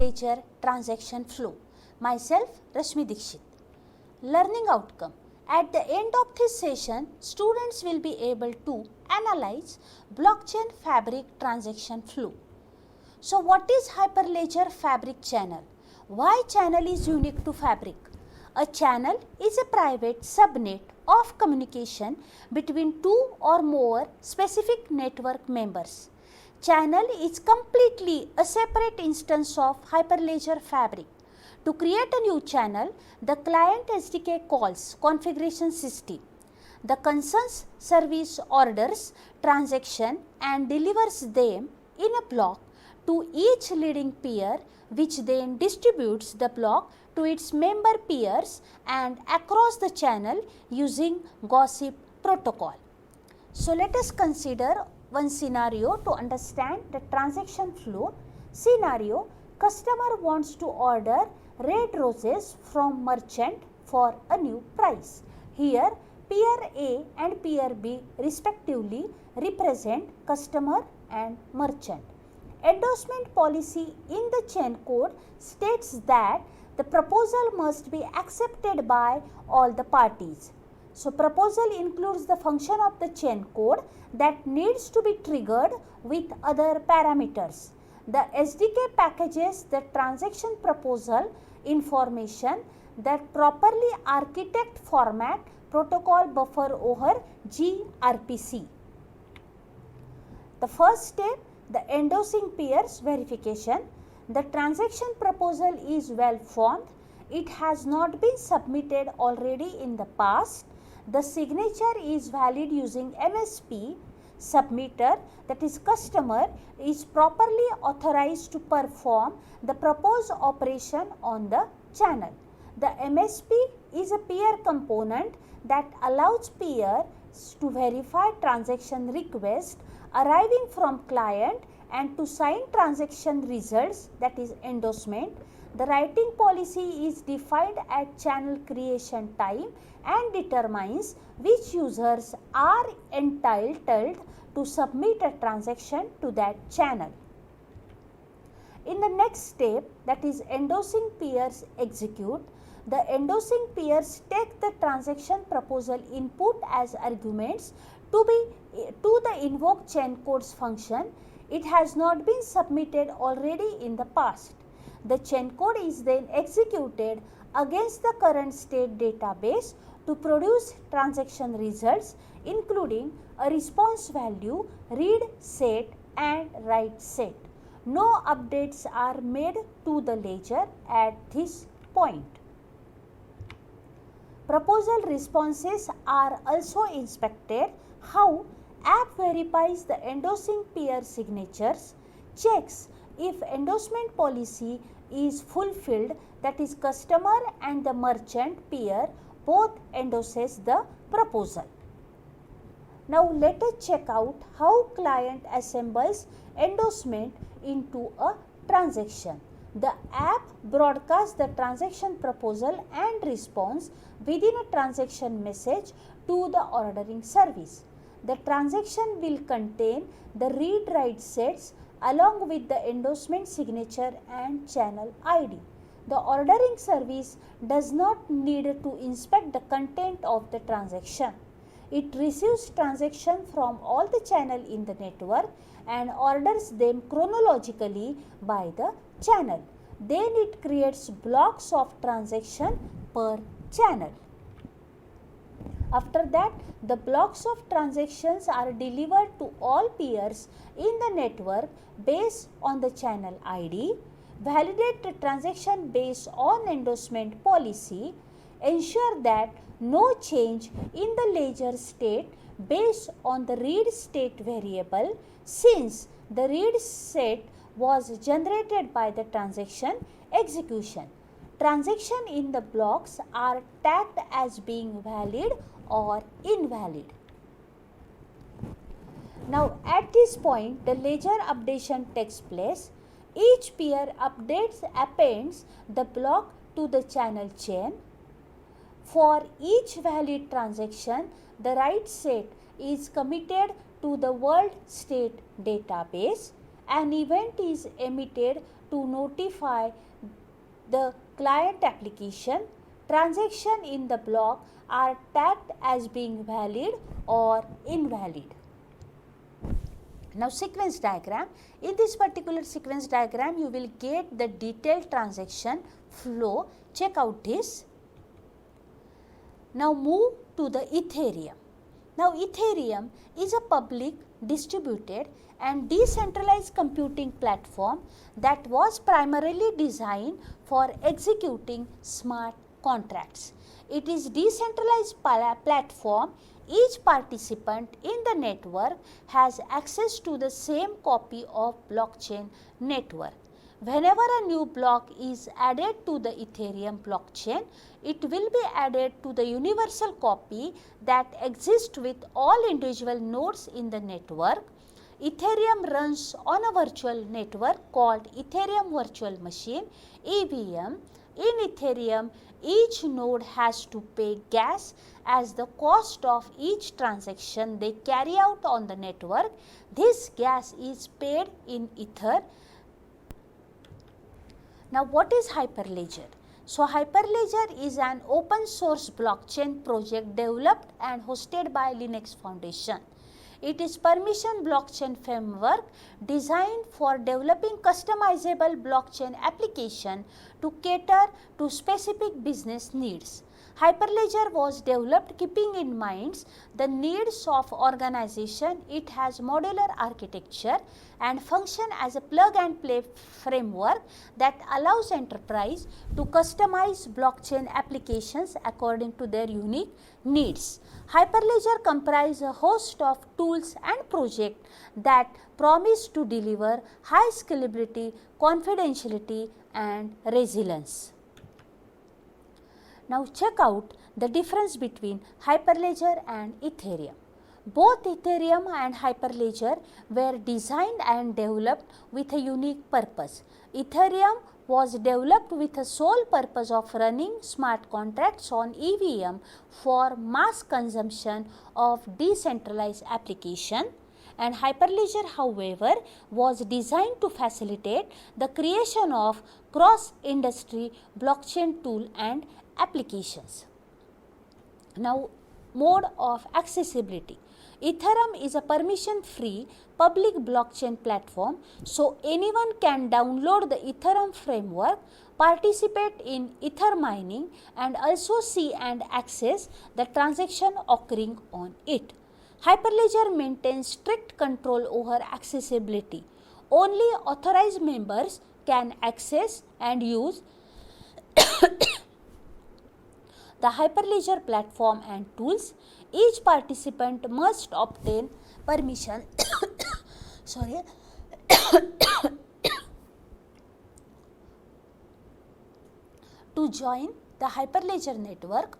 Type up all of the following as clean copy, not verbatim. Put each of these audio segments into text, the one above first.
Ledger transaction flow. Myself, Rashmi Dikshit. Learning outcome. At the end of this session, students will be able to analyze blockchain fabric transaction flow. So what is Hyperledger Fabric channel? Why channel is unique to Fabric? A channel is a private subnet of communication between two or more specific network members. Channel is completely a separate instance of Hyperledger Fabric. To create a new channel, the client SDK calls configuration system. The concerned service orders transaction and delivers them in a block to each leading peer, which then distributes the block to its member peers and across the channel using gossip protocol. So let us consider one scenario to understand the transaction flow. Scenario: customer wants to order red roses from merchant for a new price. Here peer A and peer B respectively represent customer and merchant. Endorsement policy in the chain code states that the proposal must be accepted by all the parties. So proposal includes the function of the chain code that needs to be triggered with other parameters. The SDK packages the transaction proposal information that properly architect format protocol buffer over gRPC. The first step, the endorsing peers verification. The transaction proposal is well formed. It has not been submitted already in the past. The signature is valid using MSP. Submitter, that is customer, is properly authorized to perform the proposed operation on the channel. The MSP is a peer component that allows peers to verify transaction request arriving from client and to sign transaction results, that is endorsement. The writing policy is defined at channel creation time and determines which users are entitled to submit a transaction to that channel. In the next step, that is endorsing peers execute, the endorsing peers take the transaction proposal input as arguments to the invoke chain codes function. It has not been submitted already in the past. The chain code is then executed against the current state database to produce transaction results, including a response value, read set and write set. No updates are made to the ledger at this point. Proposal responses are also inspected. How? App verifies the endorsing peer signatures, checks if endorsement policy is fulfilled, that is customer and the merchant peer both endorses the proposal. Now let us check out how client assembles endorsement into a transaction. The app broadcasts the transaction proposal and response within a transaction message to the ordering service. The transaction will contain the read-write sets along with the endorsement signature and channel ID. The ordering service does not need to inspect the content of the transaction. It receives transactions from all the channels in the network and orders them chronologically by the channel. Then it creates blocks of transaction per channel. After that, the blocks of transactions are delivered to all peers in the network based on the channel ID, validate the transaction based on endorsement policy, ensure that no change in the ledger state based on the read state variable, since the read set was generated by the transaction execution. Transactions in the blocks are tagged as being valid or invalid. Now at this point, the ledger updation takes place. Each peer appends the block to the channel chain. For each valid transaction, the write set is committed to the world state database. An event is emitted to notify the client application. Transactions in the block are tagged as being valid or invalid. Now sequence diagram. In this particular sequence diagram, you will get the detailed transaction flow. Check out this. Now move to the Ethereum. Now Ethereum is a public, distributed and decentralized computing platform that was primarily designed for executing smart contracts. It is decentralized platform. Each participant in the network has access to the same copy of blockchain network. Whenever a new block is added to the Ethereum blockchain, it will be added to the universal copy that exists with all individual nodes in the network. Ethereum runs on a virtual network called Ethereum Virtual Machine (EVM). In Ethereum, each node has to pay gas as the cost of each transaction they carry out on the network. This gas is paid in Ether. Now what is Hyperledger? So Hyperledger is an open source blockchain project developed and hosted by Linux Foundation. It is permission blockchain framework designed for developing customizable blockchain application to cater to specific business needs. Hyperledger was developed keeping in mind the needs of organization. It has modular architecture and function as a plug and play framework that allows enterprise to customize blockchain applications according to their unique needs. Hyperledger comprises a host of tools and projects that promise to deliver high scalability, confidentiality and resilience. Now check out the difference between Hyperledger and Ethereum. Both Ethereum and Hyperledger were designed and developed with a unique purpose. Ethereum was developed with the sole purpose of running smart contracts on EVM for mass consumption of decentralized application, and Hyperledger, however, was designed to facilitate the creation of cross-industry blockchain tool and applications. Now, mode of accessibility. Ethereum is a permission-free public blockchain platform, so anyone can download the Ethereum framework, participate in Ether mining and also see and access the transaction occurring on it. Hyperledger maintains strict control over accessibility. Only authorized members can access and use the Hyperledger platform and tools. Each participant must obtain permission to join the Hyperledger network.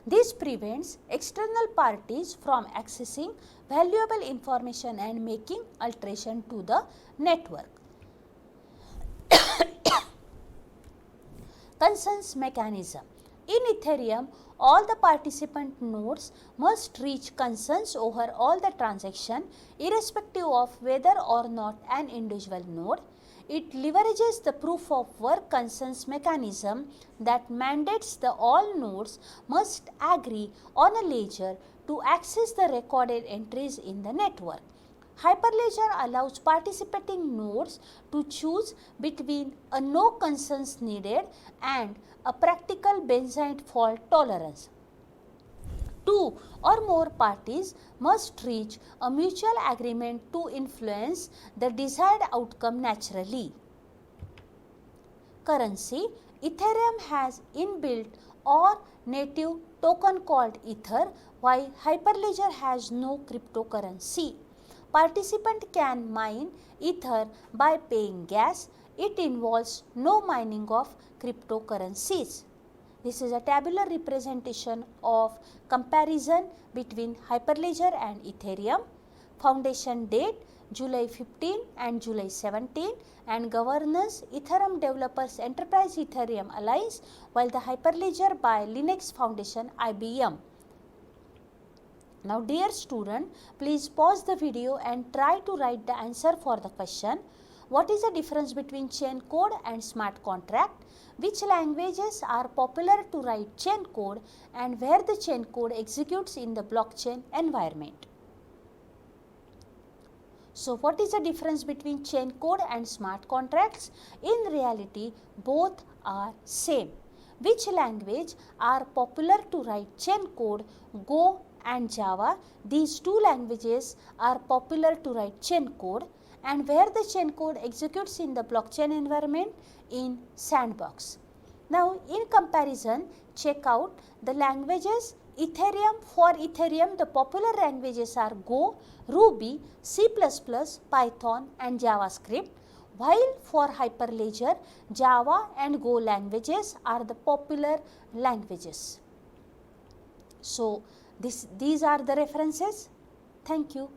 This prevents external parties from accessing valuable information and making alteration to the network. Consensus mechanism. In Ethereum, all the participant nodes must reach consensus over all the transactions, irrespective of whether or not an individual node. It leverages the proof of work consensus mechanism that mandates the all nodes must agree on a ledger to access the recorded entries in the network. Hyperledger allows participating nodes to choose between a no consensus needed and a practical Benzine fault tolerance. Two or more parties must reach a mutual agreement to influence the desired outcome naturally. Currency. Ethereum has inbuilt or native token called Ether, while Hyperledger has no cryptocurrency. Participant can mine Ether by paying gas. It involves no mining of cryptocurrencies. This is a tabular representation of comparison between Hyperledger and Ethereum. Foundation date July 15 and July 17, and governance Ethereum Developers Enterprise Ethereum Alliance, while the Hyperledger by Linux Foundation IBM. Now dear student, please pause the video and try to write the answer for the question. What is the difference between chain code and smart contract? Which languages are popular to write chain code and where the chain code executes in the blockchain environment? So what is the difference between chain code and smart contracts? In reality, both are same. Which language are popular to write chain code? Go and Java. These two languages are popular to write chain code, and where the chain code executes in the blockchain environment? In Sandbox. Now in comparison, check out the languages. Ethereum, for Ethereum the popular languages are Go, Ruby, C++, Python and JavaScript, while for Hyperledger, Java and Go languages are the popular languages. So these are the references. Thank you.